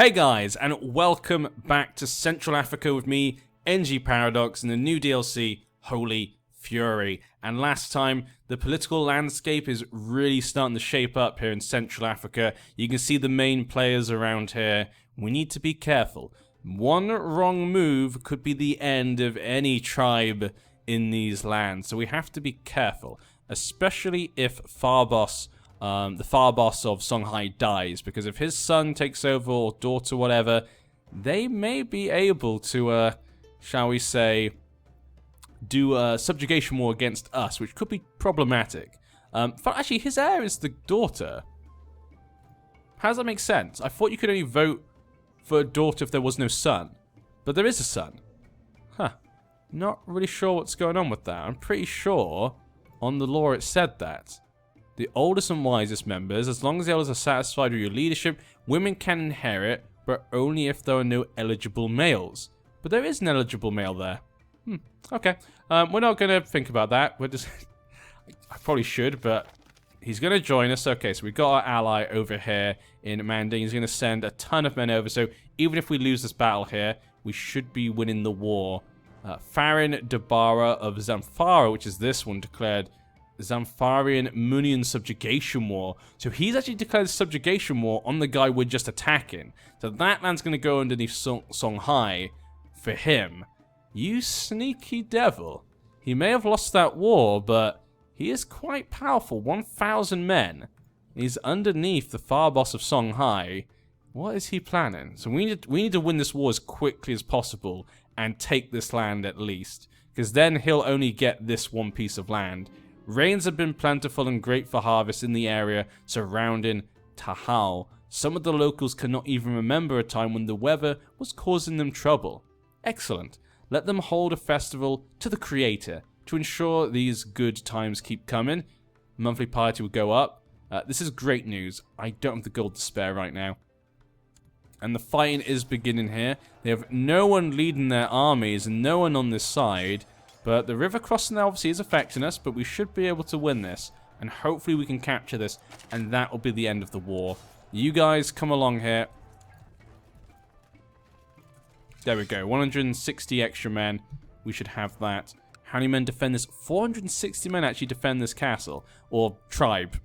Hey guys, and welcome back to Central Africa with me, NG Paradox, and the new DLC, Holy Fury. And last time, the political landscape is really starting to shape up here in Central Africa. You can see the main players around here. We need to be careful. One wrong move could be the end of any tribe in these lands, so we have to be careful, especially if Farboss, the Farboss of Songhai dies, because if his son takes over, or daughter, whatever, they may be able to, shall we say, do a subjugation war against us, which could be problematic. Actually, his heir is the daughter. How does that make sense? I thought you could only vote for a daughter if there was no son, but there is a son. Huh. Not really sure what's going on with that. I'm pretty sure on the law it said that. The oldest and wisest members, as long as the elders are satisfied with your leadership, women can inherit, but only if there are no eligible males. But there is an eligible male there. Okay. We're not going to think about that. We're just... I probably should, but he's going to join us. Okay, so we've got our ally over here in Manding. He's going to send a ton of men over, so even if we lose this battle here, we should be winning the war. Farin Dabara of Zamfara, which is this one, declared Zamfarian Munian subjugation war. So he's actually declared subjugation war on the guy we're just attacking. So that land's going to go underneath Songhai for him. You sneaky devil. He may have lost that war, but he is quite powerful. 1,000 men. He's underneath the Farboss of Songhai. What is he planning? So we need to win this war as quickly as possible and take this land at least, because then he'll only get this one piece of land. Rains have been plentiful and great for harvest in the area surrounding Tahal. Some of the locals cannot even remember a time when the weather was causing them trouble. Excellent. Let them hold a festival to the Creator to ensure these good times keep coming. Monthly piety will go up. This is great news. I don't have the gold to spare right now. And the fighting is beginning here. They have no one leading their armies and no one on this side. But the river crossing obviously is affecting us, but we should be able to win this. And hopefully we can capture this, and that will be the end of the war. You guys come along here. There we go, 160 extra men. We should have that. How many men defend this? 460 men actually defend this castle. Or tribe.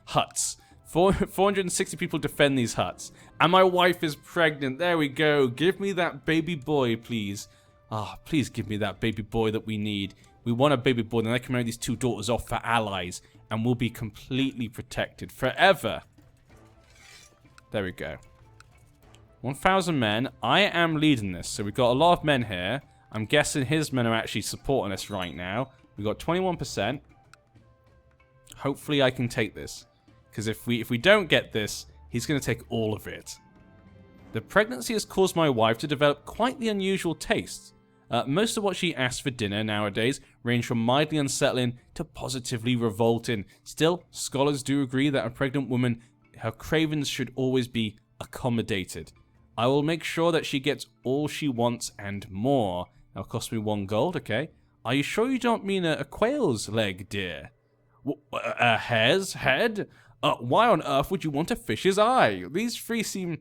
Huts. 460 people defend these huts. And my wife is pregnant. There we go. Give me that baby boy, please. Ah, please give me that baby boy that we need. We want a baby boy, then I can marry these two daughters off for allies, and we'll be completely protected forever. There we go. 1,000 men. I am leading this, so we've got a lot of men here. I'm guessing his men are actually supporting us right now. We've got 21%. Hopefully I can take this, because if we don't get this, he's going to take all of it. The pregnancy has caused my wife to develop quite the unusual tastes. Most of what she asks for dinner nowadays range from mildly unsettling to positively revolting. Still, scholars do agree that a pregnant woman, her cravings should always be accommodated. I will make sure that she gets all she wants and more. That'll cost me 1 gold, okay. Are you sure you don't mean a quail's leg, dear? A hare's head? Why on earth would you want a fish's eye? These three seem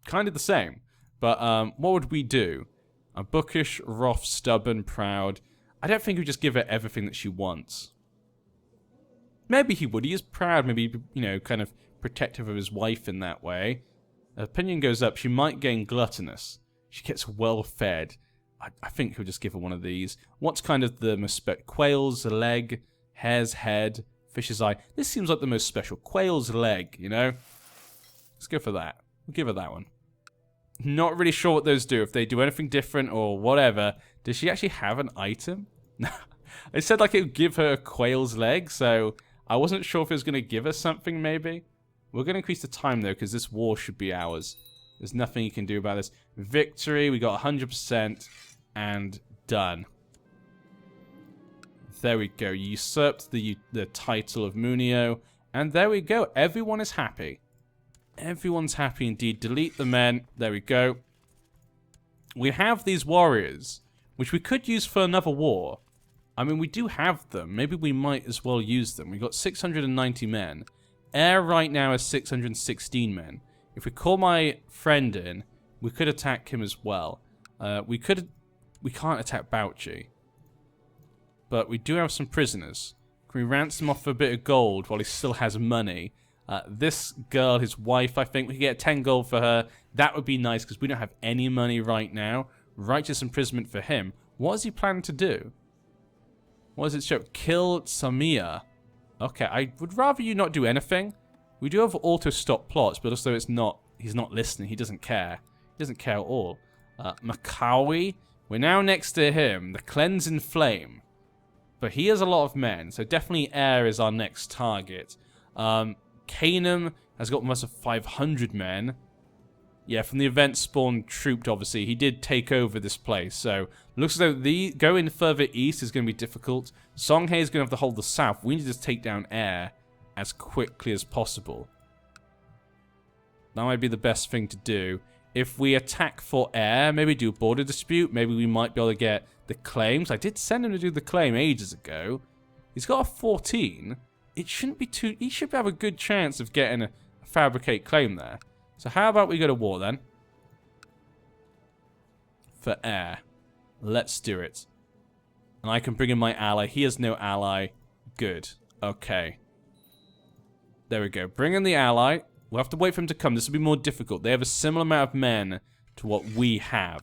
kind of the same. But what would we do? A bookish, rough, stubborn, proud. I don't think he'd just give her everything that she wants. Maybe he would. He is proud. Maybe, you know, kind of protective of his wife in that way. Her opinion goes up. She might gain gluttonous. She gets well fed. I think he'll just give her one of these. What's kind of the most quail's leg, hare's head, fish's eye. This seems like the most special. Quail's leg, you know? Let's go for that. We'll give her that one. Not really sure what those do, if they do anything different or whatever. Does she actually have an item? No. It said like it would give her a quail's leg, so I wasn't sure if it was going to give us something maybe. We're going to increase the time though, because this war should be ours. There's nothing you can do about this. Victory, we got 100% and done. There we go. You usurped the title of Munio, and there we go. Everyone is happy. Everyone's happy indeed. Delete the men. There we go. We have these warriors, which we could use for another war. I mean, we do have them. Maybe we might as well use them. We've got 690 men. Air right now is 616 men. If we call my friend in, we could attack him as well. We can't attack Bauchi. But we do have some prisoners. Can we ransom off for a bit of gold while he still has money? This girl, his wife, I think we could get 10 gold for her. That would be nice because we don't have any money right now. Righteous imprisonment for him. What is he planning to do? What does it show? Kill Samia. Okay, I would rather you not do anything. We do have auto-stop plots, but also he's not listening. He doesn't care. He doesn't care at all. Makawi. We're now next to him. The Cleansing Flame. But he has a lot of men, so definitely Air is our next target. Canum has got almost 500 men. Yeah, from the event spawn trooped, obviously. He did take over this place, so looks as though going further east is going to be difficult. Songhae is going to have to hold the south. We need to just take down Air as quickly as possible. That might be the best thing to do. If we attack for Air, maybe do a border dispute, maybe we might be able to get the claims. I did send him to do the claim ages ago. He's got a 14. It shouldn't be too... He should have a good chance of getting a fabricate claim there. So how about we go to war then? For Air. Let's do it. And I can bring in my ally. He has no ally. Good. Okay. There we go. Bring in the ally. We'll have to wait for him to come. This will be more difficult. They have a similar amount of men to what we have.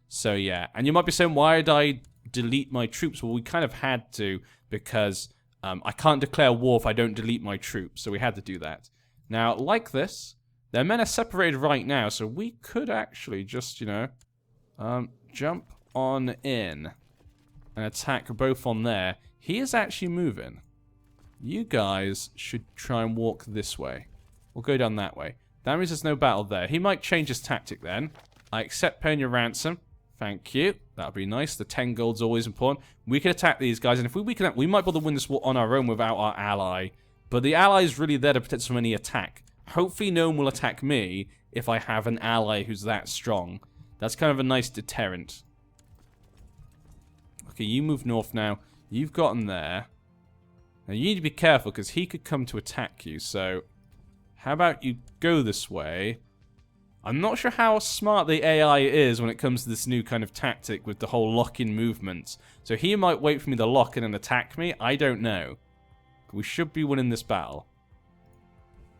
So yeah. And you might be saying, why did I delete my troops? Well, we kind of had to because I can't declare war if I don't delete my troops. So we had to do that. Now, like this, their men are separated right now. So we could actually just, you know, jump on in and attack both on there. He is actually moving. You guys should try and walk this way. We'll go down that way. That means there's no battle there. He might change his tactic then. I accept paying your ransom. Thank you. That'll be nice. The 10 gold's always important. We can attack these guys, and if we can, we might be able to win this war on our own without our ally. But the ally is really there to protect us from any attack. Hopefully no one will attack me if I have an ally who's that strong. That's kind of a nice deterrent. Okay, you move north now. You've gotten there. Now you need to be careful because he could come to attack you, so how about you go this way? I'm not sure how smart the AI is when it comes to this new kind of tactic with the whole lock-in movements. So he might wait for me to lock in and attack me. I don't know. We should be winning this battle.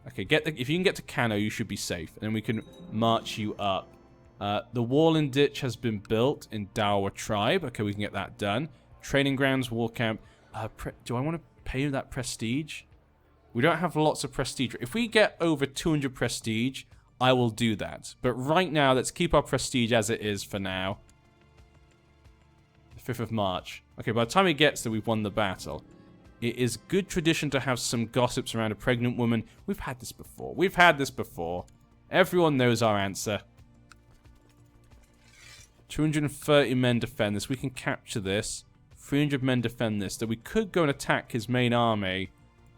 Okay, if you can get to Kano, you should be safe. And then we can march you up. The wall and ditch has been built in Dawa tribe. Okay, we can get that done. Training grounds, war camp. Do I want to pay that prestige? We don't have lots of prestige. If we get over 200 prestige, I will do that. But right now, let's keep our prestige as it is for now. The 5th of March. Okay, by the time he gets there, we've won the battle. It is good tradition to have some gossips around a pregnant woman. We've had this before. We've had this before. Everyone knows our answer. 230 men defend this. We can capture this. 300 men defend this. So we could go and attack his main army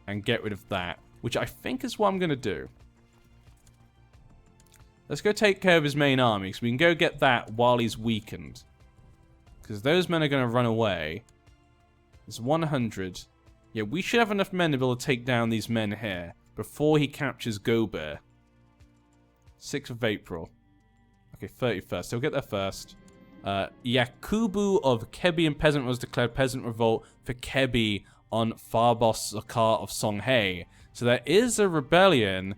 and get rid of that, which I think is what I'm going to do. Let's go take care of his main army, so we can go get that while he's weakened. Because those men are going to run away. There's 100. Yeah, we should have enough men to be able to take down these men here before he captures Gober. 6th of April. Okay, 31st. He'll get there first. Yakubu of Kebian Peasant was declared peasant revolt for Kebi on Farbos Zakar of Songhae. So there is a rebellion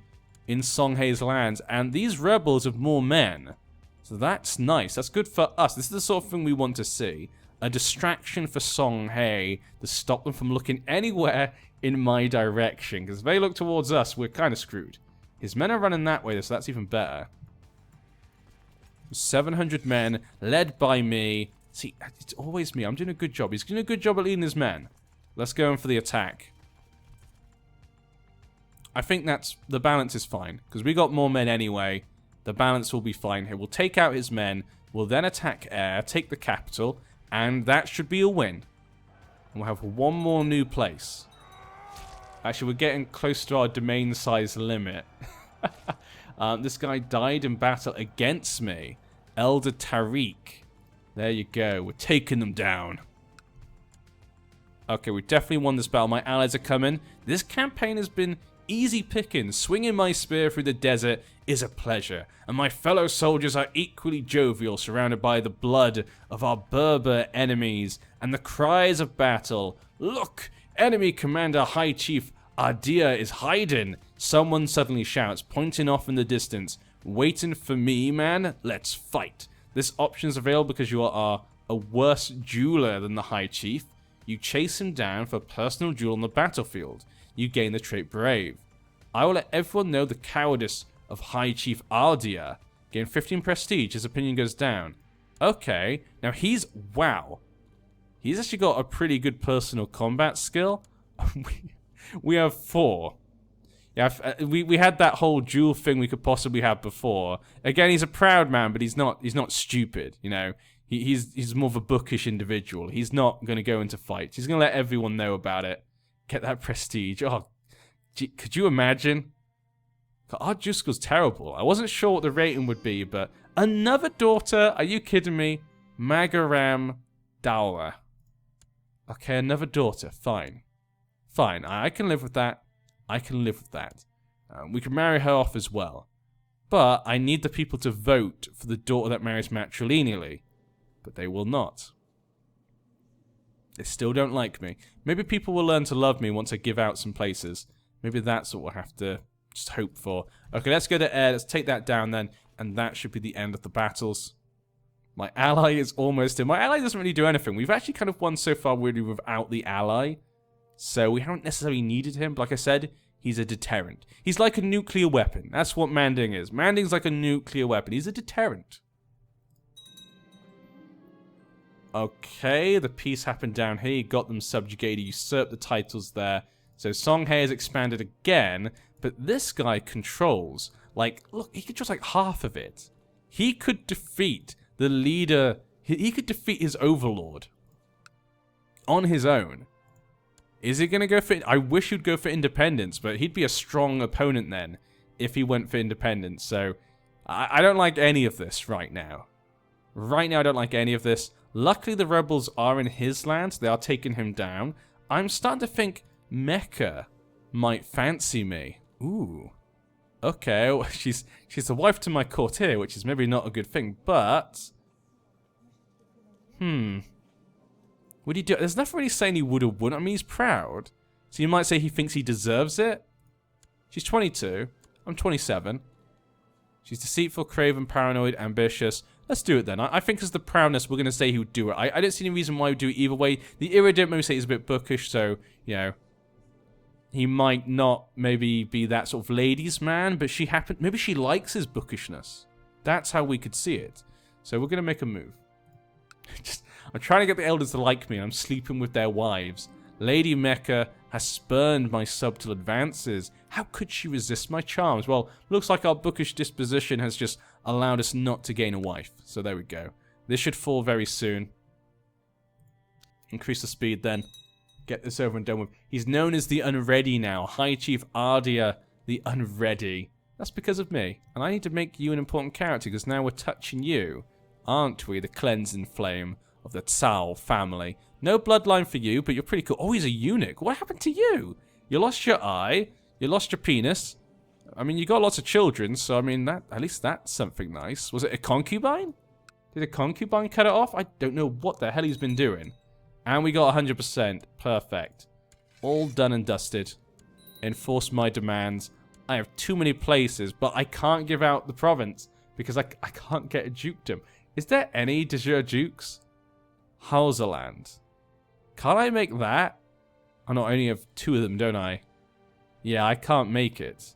in Songhae's lands, and these rebels have more men. So that's nice. That's good for us. This is the sort of thing we want to see. A distraction for Songhae to stop them from looking anywhere in my direction. Because if they look towards us, we're kind of screwed. His men are running that way, so that's even better. 700 men, led by me. See, it's always me. I'm doing a good job. He's doing a good job at leading his men. Let's go in for the attack. I think the balance is fine. Because we got more men anyway. The balance will be fine here. We'll take out his men. We'll then attack Air, take the capital. And that should be a win. And we'll have one more new place. Actually, we're getting close to our domain size limit. This guy died in battle against me. Elder Tariq. There you go. We're taking them down. Okay, we definitely won this battle. My allies are coming. This campaign has been Easy pickings, swinging my spear through the desert is a pleasure, and my fellow soldiers are equally jovial, surrounded by the blood of our Berber enemies and the cries of battle. Look, enemy commander High Chief Ardia is hiding. Someone suddenly shouts, pointing off in the distance. Waiting for me, man? Let's fight. This option is available because you are a worse dueler than the High Chief. You chase him down for a personal duel on the battlefield. You gain the trait Brave. I will let everyone know the cowardice of High Chief Ardia. Gain 15 prestige. His opinion goes down. Okay. Now he's... Wow. He's actually got a pretty good personal combat skill. We have 4. Yeah, we had that whole duel thing we could possibly have before. Again, he's a proud man, but he's not stupid, you know. He's more of a bookish individual. He's not going to go into fights. He's going to let everyone know about it. Get that prestige. Oh, gee, could you imagine? Our juice score's terrible. I wasn't sure what the rating would be, but another daughter? Are you kidding me? Magaram Dawa. Okay, another daughter. Fine. Fine. I can live with that. I can live with that. We can marry her off as well. But I need the people to vote for the daughter that marries matrilineally. But they will not. They still don't like me. Maybe people will learn to love me once I give out some places. Maybe that's what we'll have to just hope for. Okay, let's go to air. Let's take that down then. And that should be the end of the battles. My ally is almost in. My ally doesn't really do anything. We've actually kind of won so far really without the ally. So we haven't necessarily needed him. But like I said, he's a deterrent. He's like a nuclear weapon. That's what Manding is. Manding's like a nuclear weapon. He's a deterrent. Okay, the peace happened down here. You got them subjugated. Usurped the titles there. So Songhae has expanded again. But this guy controls, like, look, he controls like half of it. He could defeat the leader. He could defeat his overlord on his own. Is he going to go for... I wish he'd go for independence, but he'd be a strong opponent then if he went for independence. So I don't like any of this right now. Right now, I don't like any of this. Luckily, the rebels are in his lands. They are taking him down. I'm starting to think Mecca might fancy me. Ooh. Okay, well, she's the wife to my courtier, which is maybe not a good thing, but... Would he do... There's nothing really saying he would or wouldn't. I mean, he's proud. So you might say he thinks he deserves it. She's 22. I'm 27. She's deceitful, craven, paranoid, ambitious. Let's do it then. I think as the proudness, we're going to say he would do it. I don't see any reason why he would do it either way. The irritant, maybe say he's a bit bookish, so, you know, he might not maybe be that sort of ladies' man, but maybe she likes his bookishness. That's how we could see it. So we're going to make a move. I'm trying to get the elders to like me, and I'm sleeping with their wives. Lady Mecca has spurned my subtle advances. How could she resist my charms? Well, looks like our bookish disposition has just allowed us not to gain a wife. So there we go. This should fall very soon. Increase the speed then. Get this over and done with. He's known as the Unready now. High Chief Ardia the Unready. That's because of me. And I need to make you an important character because now we're touching you. Aren't we? The cleansing flame of the Tsao family. No bloodline for you, but you're pretty cool. Oh, he's a eunuch. What happened to you? You lost your eye. You lost your penis. I mean, you got lots of children, so I mean, at least that's something nice. Was it a concubine? Did a concubine cut it off? I don't know what the hell he's been doing. And we got 100%. Perfect. All done and dusted. Enforce my demands. I have too many places, but I can't give out the province because I can't get a dukedom. Is there any de jure dukes? Hauserland. Can't I make that? I not only have 2 of them, don't I? Yeah, I can't make it.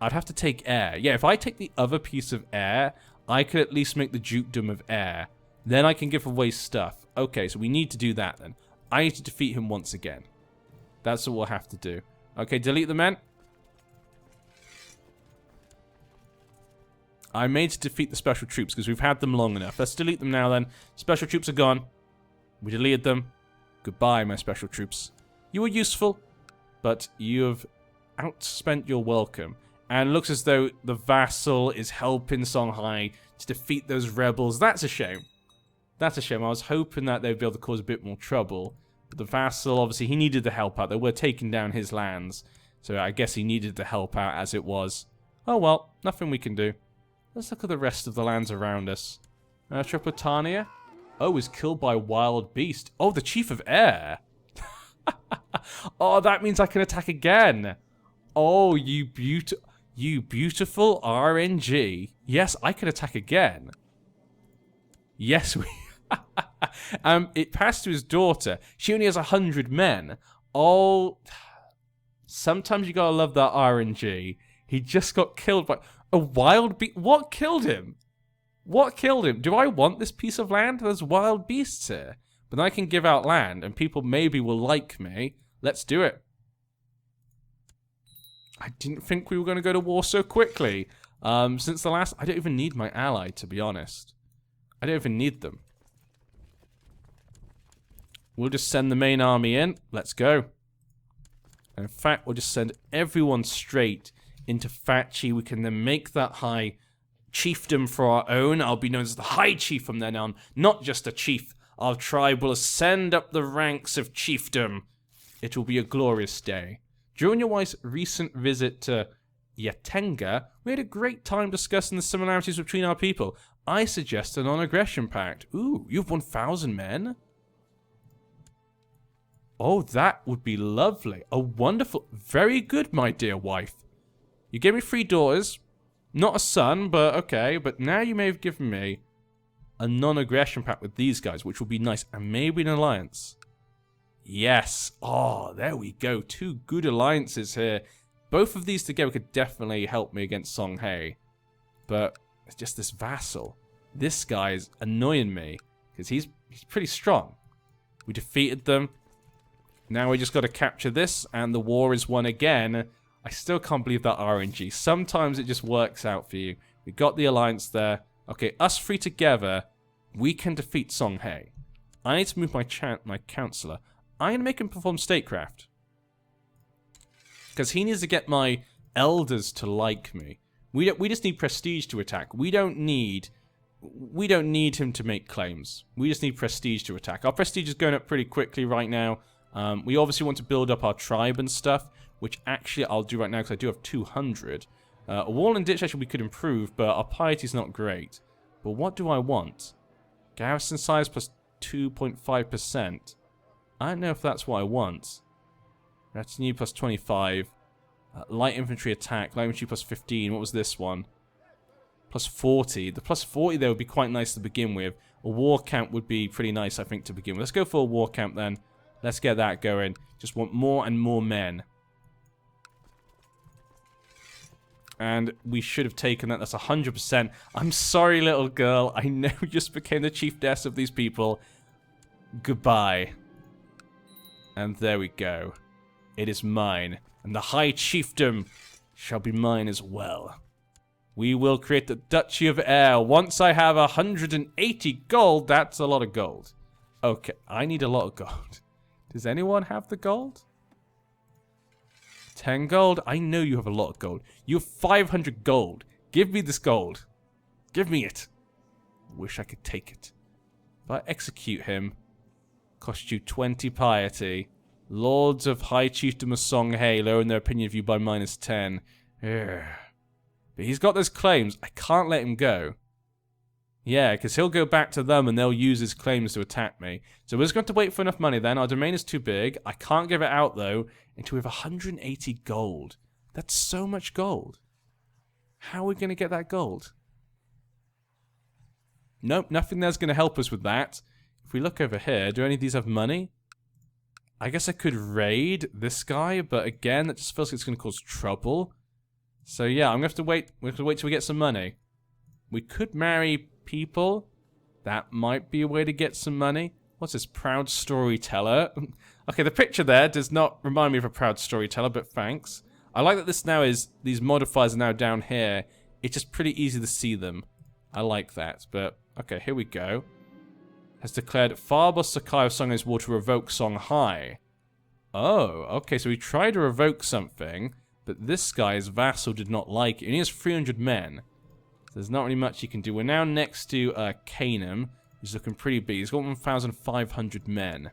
I'd have to take air. Yeah, if I take the other piece of air, I could at least make the dukedom of air. Then I can give away stuff. Okay, so we need to do that then. I need to defeat him once again. That's what we'll have to do. Okay, delete the men. I made to defeat the special troops because we've had them long enough. Let's delete them now then. Special troops are gone. We deleted them. Goodbye, my special troops. You were useful, but you have outspent your welcome. And it looks as though the vassal is helping Songhai to defeat those rebels. That's a shame. That's a shame. I was hoping that they'd be able to cause a bit more trouble. But the vassal, obviously, he needed the help out. They were taking down his lands. So I guess he needed the help out as it was. Oh well, nothing we can do. Let's look at the rest of the lands around us. Tropotania? Oh, was killed by a wild beast. Oh, the Chief of Air. Oh, that means I can attack again. Oh, you beautiful RNG. Yes, I can attack again. Yes, we... it passed to his daughter. She only has 100 men. Oh... Sometimes you gotta love that RNG. He just got killed by a wild beast. What killed him? What killed him? Do I want this piece of land? There's wild beasts here. But then I can give out land, and people maybe will like me. Let's do it. I didn't think we were going to go to war so quickly. Since the last... I don't even need my ally, to be honest. I don't even need them. We'll just send the main army in. Let's go. And in fact, we'll just send everyone straight into Fachi. We can then make that high chiefdom for our own. I'll be known as the High Chief from then on. Not just a chief. Our tribe will ascend up the ranks of chiefdom. It will be a glorious day. During your wife's recent visit to Yatenga, we had a great time discussing the similarities between our people. I suggest a non-aggression pact. Ooh, you've 1,000 men? Oh, that would be lovely. A wonderful... Very good, my dear wife. You gave me 3 daughters. Not a son, but okay. But now you may have given me a non-aggression pact with these guys, which will be nice. And maybe an alliance. Yes. Oh, there we go. 2 good alliances here. Both of these together could definitely help me against Songhai. But it's just this vassal. This guy's annoying me. Because he's pretty strong. We defeated them. Now we just got to capture this, and the war is won again. I still can't believe that RNG. Sometimes it just works out for you. We got the alliance there. Okay, us 3 together, we can defeat Songhai. I need to move my counselor. I'm going to make him perform statecraft. Because he needs to get my elders to like me. We just need prestige to attack. We don't need him to make claims. We just need prestige to attack. Our prestige is going up pretty quickly right now. We obviously want to build up our tribe and stuff, which actually I'll do right now because I do have 200. A wall and ditch actually we could improve, but our piety's not great. But what do I want? Garrison size plus 2.5%. I don't know if that's what I want. Retinue plus 25. Light infantry attack. Light infantry plus 15. What was this one? Plus 40. The plus 40 there would be quite nice to begin with. A war camp would be pretty nice, I think, to begin with. Let's go for a war camp then. Let's get that going. Just want more and more men. And we should have taken that. That's 100%. I'm sorry, little girl. I know you just became the chiefess of these people. Goodbye. And there we go. It is mine. And the High Chiefdom shall be mine as well. We will create the Duchy of Air. Once I have 180 gold, that's a lot of gold. Okay, I need a lot of gold. Does anyone have the gold? 10 gold? I know you have a lot of gold. You have 500 gold. Give me this gold. Give me it. Wish I could take it. If I execute him, cost you 20 piety. Lords of High Chiefdom of Songhai lower in their opinion of you by -10. Ugh. But he's got those claims. I can't let him go. Yeah, because he'll go back to them and they'll use his claims to attack me. So we're just going to wait for enough money then. Our domain is too big. I can't give it out though until we have 180 gold. That's so much gold. How are we going to get that gold? Nope, nothing there's going to help us with that. If we look over here, do any of these have money? I guess I could raid this guy, but again, that just feels like it's going to cause trouble. So yeah, I'm going to have to wait. We have to wait till we get some money. We could marry people. That might be a way to get some money. What's this? Proud storyteller. Okay, the picture there does not remind me of a proud storyteller, but thanks. I like that this now is, these modifiers are now down here. It's just pretty easy to see them. I like that, but okay, here we go. Has declared Farboss Sakai of Songhai's War to revoke Songhai. Oh, okay, so we tried to revoke something, but this guy's vassal did not like it. And he has 300 men. So there's not really much he can do. We're now next to Canaan, who's looking pretty big. He's got 1,500 men.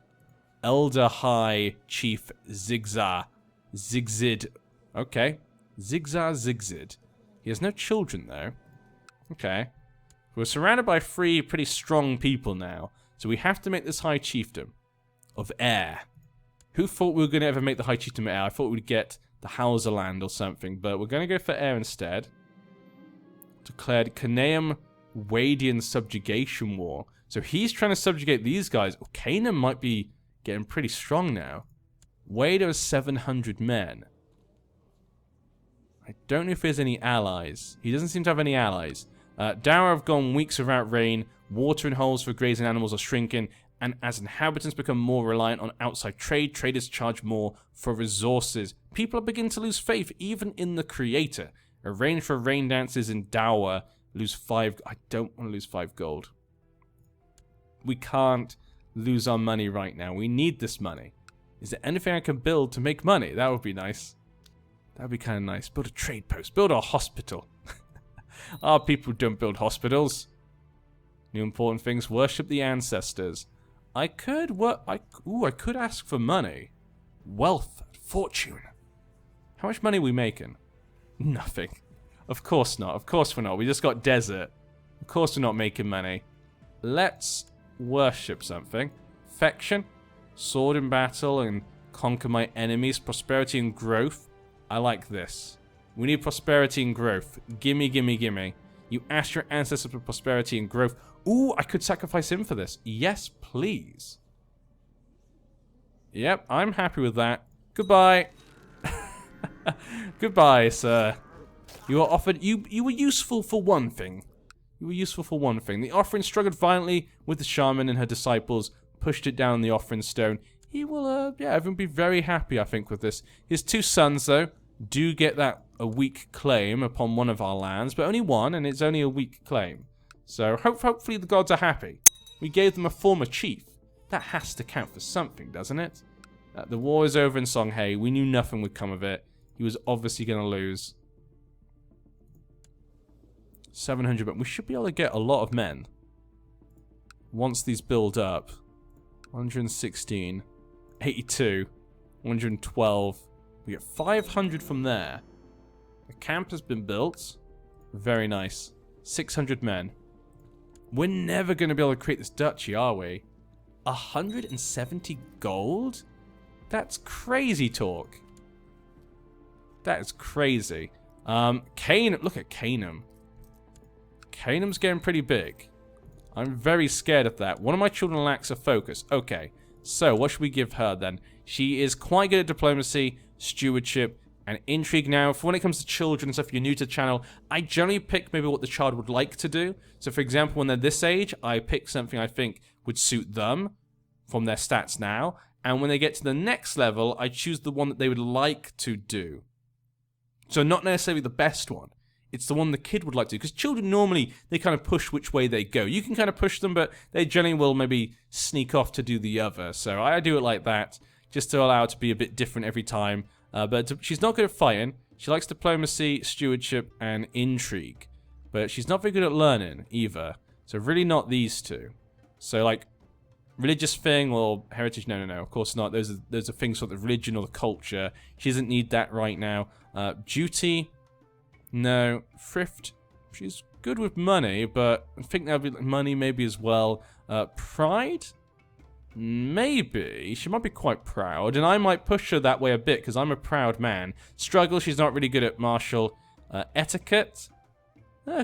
Elder High Chief Zigzid Okay. Zigzag Zigzid. He has no children, though. Okay. We're surrounded by 3 pretty strong people now. So we have to make this High Chieftain of Air. Who thought we were going to ever make the High Chieftain of Air? I thought we'd get the Hauserland or something. But we're going to go for Air instead. Declared Canaan Wadian Subjugation War. So he's trying to subjugate these guys. Oh, Canaan might be getting pretty strong now. Wade has 700 men. I don't know if there's any allies. He doesn't seem to have any allies. Dower have gone weeks without rain. Watering holes for grazing animals are shrinking. And as inhabitants become more reliant on outside trade, traders charge more for resources. People are beginning to lose faith even in the Creator. Arrange for rain dances in Dower. Lose 5... I don't want to lose 5 gold. We can't lose our money right now. We need this money. Is there anything I can build to make money? That would be nice. That would be kind of nice. Build a trade post. Build a hospital. Our people don't build hospitals. New important things. Worship the ancestors. I could work... I could ask for money. Wealth. Fortune. How much money are we making? Nothing. Of course not. Of course we're not. We just got desert. Of course we're not making money. Let's worship something. Affection. Sword in battle and conquer my enemies. Prosperity and growth. I like this. We need prosperity and growth. Gimme, gimme, gimme. You asked your ancestors for prosperity and growth. Ooh, I could sacrifice him for this. Yes, please. Yep, I'm happy with that. Goodbye. Goodbye, sir. You are offered... You were useful for one thing. You were useful for one thing. The offering struggled violently with the shaman and her disciples. Pushed it down the offering stone. He will, yeah, everyone be very happy, I think, with this. His 2 sons, though, do get a weak claim upon one of our lands, but only one, and it's only a weak claim. So hopefully the gods are happy. We gave them a former chief. That has to count for something, doesn't it? The war is over in Songhai. We knew nothing would come of it. He was obviously going to lose. 700, but we should be able to get a lot of men. Once these build up. 116. 82. 112. We get 500 from there. The camp has been built. Very nice. 600 men. We're never going to be able to create this duchy, are we? 170 gold? That's crazy talk. That is crazy. Canaan, look at Canaan. Canaan's getting pretty big. I'm very scared of that. One of my children lacks a focus. Okay, so what should we give her then? She is quite good at diplomacy, stewardship, and intrigue. Now, for when it comes to children and stuff, if you're new to the channel, I generally pick maybe what the child would like to do. So, for example, when they're this age, I pick something I think would suit them from their stats now. And when they get to the next level, I choose the one that they would like to do. So not necessarily the best one. It's the one the kid would like to do. Because children normally, they kind of push which way they go. You can kind of push them, but they generally will maybe sneak off to do the other. So I do it like that, just to allow it to be a bit different every time. But she's not good at fighting. She likes diplomacy, stewardship, and intrigue. But she's not very good at learning, either. So really not these two. So, like, religious thing or heritage? No, of course not. Those are things for the religion or the culture. She doesn't need that right now. Duty? No. Thrift? She's good with money, but I think that would be money maybe as well. Pride? Maybe. She might be quite proud, and I might push her that way a bit, because I'm a proud man. Struggle, she's not really good at martial etiquette.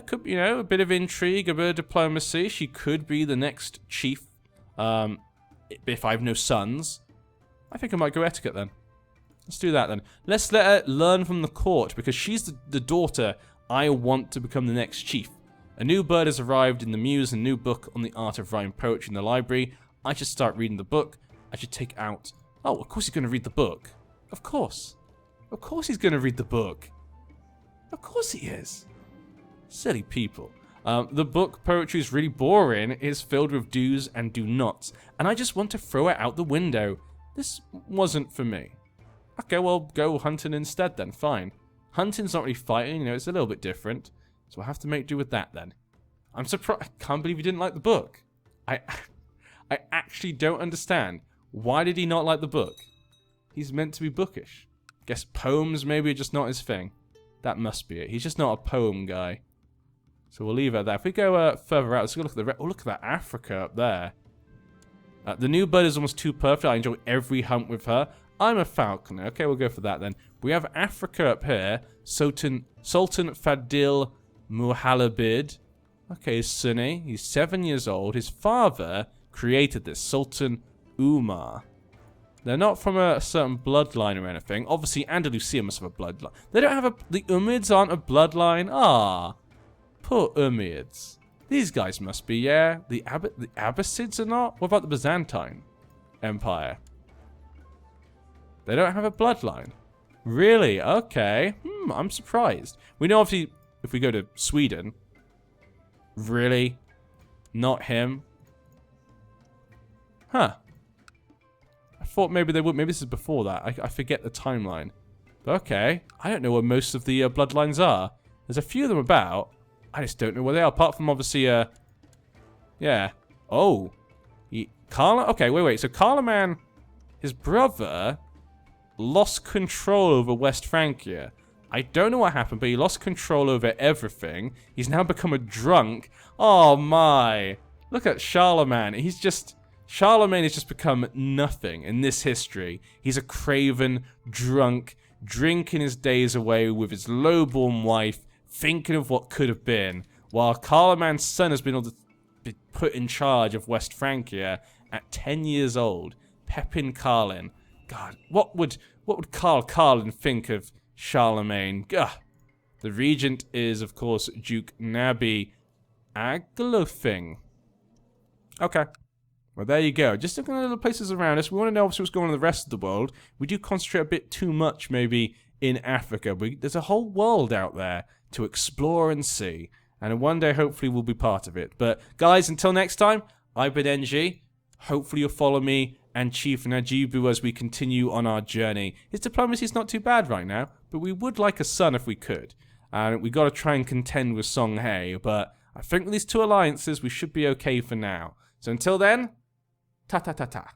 Could be, a bit of intrigue, a bit of diplomacy. She could be the next chief. If I have no sons. I think I might go etiquette then. Let's do that then. Let's let her learn from the court, because she's the daughter I want to become the next chief. A new bird has arrived in the muse, a new book on the art of rhyme poetry in the library. I should start reading the book. I should take out... Oh, of course he's going to read the book. Of course. Of course he's going to read the book. Of course he is. Silly people. The book, poetry is really boring. It is filled with do's and do nots. And I just want to throw it out the window. This wasn't for me. Okay, well, go hunting instead then. Fine. Hunting's not really fighting. It's a little bit different. So I'll have to make do with that then. I'm surprised. I can't believe you didn't like the book. I actually don't understand. Why did he not like the book? He's meant to be bookish. Guess poems maybe are just not his thing. That must be it. He's just not a poem guy. So we'll leave it at that. If we go further out, let's go look at the... Oh, look at that Africa up there. The new bird is almost too perfect. I enjoy every hunt with her. I'm a falconer. Okay, we'll go for that then. We have Africa up here. Sultan Fadil Muhalabid. Okay, Sunni. He's 7 years old. His father created this, Sultan Umar. They're not from a certain bloodline or anything. Obviously, Andalusia must have a bloodline. They don't have a... The Umayyads aren't a bloodline. Ah, poor Umayyads. These guys must be, yeah. The Abbasids are not? What about the Byzantine Empire? They don't have a bloodline. Really? Okay. I'm surprised. We know, obviously, if we go to Sweden... Really? Not him? Huh. I thought maybe they would. Maybe this is before that. I forget the timeline. But okay. I don't know where most of the bloodlines are. There's a few of them about. I just don't know where they are. Apart from, obviously, yeah. Oh. Okay, wait. So, Carloman, his brother, lost control over West Francia. I don't know what happened, but he lost control over everything. He's now become a drunk. Oh, my. Look at Charlemagne. Charlemagne has just become nothing in this history. He's a craven, drunk, drinking his days away with his low-born wife, thinking of what could have been, while Carloman's son has been able to be put in charge of West Francia at 10 years old. Pepin Karlin. God, what would Karlin think of Charlemagne? Ugh. The regent is, of course, Duke Nabi Aglofing. Okay. Well, there you go. Just looking at little places around us. We want to know obviously what's going on in the rest of the world. We do concentrate a bit too much, maybe, in Africa. But there's a whole world out there to explore and see. And one day, hopefully, we'll be part of it. But, guys, until next time, I've been NG. Hopefully, you'll follow me and Chief Najibu as we continue on our journey. His diplomacy is not too bad right now, but we would like a son if we could. And we got to try and contend with Song Hae. But I think with these two alliances, we should be okay for now. So until then... Ta-ta-ta-ta.